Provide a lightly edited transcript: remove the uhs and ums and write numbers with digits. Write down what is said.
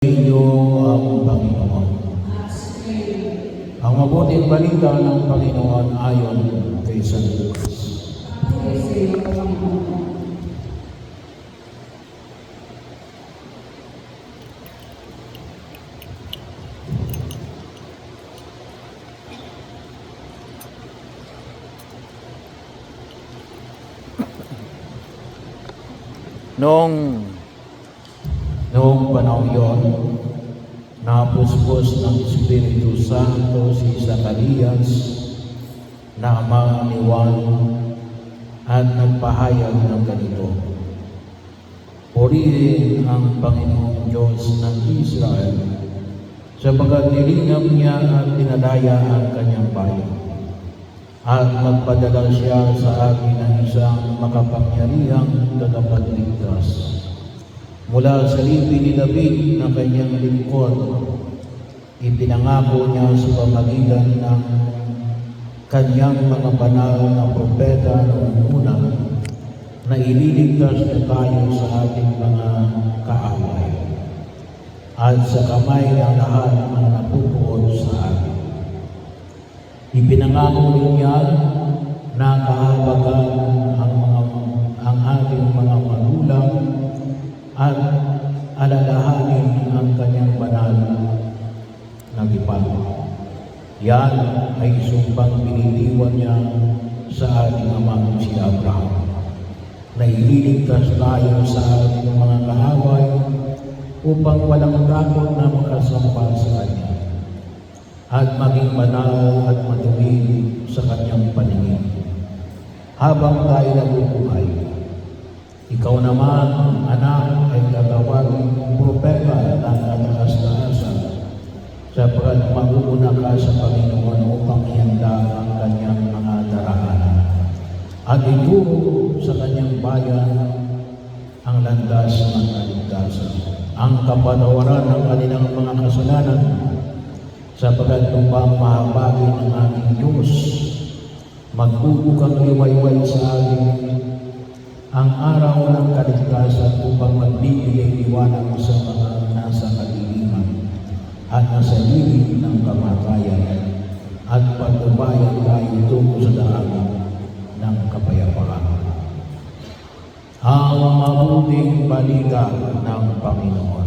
Inyo ang Panginoon. Ang mabuting balita ng Panginoon ayon kay San Lucas. Noong panahon yon, napuspos ng Espiritu Santo si Zacarias na ama ni Juan at nagpahayag ng ganito: "Purihin ang Panginoong Diyos ng Israel, sapagat nilingap niya at pinadaya ang kanyang bayan, at magpadala siya sa atin ng isang makapangyarihang tagapagligtas mula sa lipi ni David na kanyang lingkod. Ipinangako niya sa pamagitan ng kanyang mga banal na propeta noong una na ililigtas na tayo sa ating mga kaaway at sa kamay ng lahat ng napupuot sa atin. Ipinangako rin niya na kahabagan ang ating mga magulang at alalahanin ang kanyang banal na gipag. Yan ay sumpang binitiwan niya sa ating amang si Abraham, na ililigtas tayo sa ating mga kaaway upang walang takot na makasampa sa kanya at maging banal at matuwid sa kanyang paningin. Habang tayo nabubuhay, ikaw naman, anak, ay tatawaging propeta ng kataas-taasan, sapagkat mag-uuna ka sa Panginoon upang ihanda ang kanyang mga daraanan at ituro sa kanyang bayan ang landas ng kaligtasan, ang kapatawaran ng kanilang mga kasalanan, sapagkat upang mahabagin ng ating Diyos, magbubukang liwayway sa ating ang araw ng kaligtasan upang magbibigay liwanag sa mga nasa kadiliman at nasa lilim ng kamatayan at pagbabayad tayo tungo sa daan ng kapayapaan." Ang mabuting balita ng Panginoon.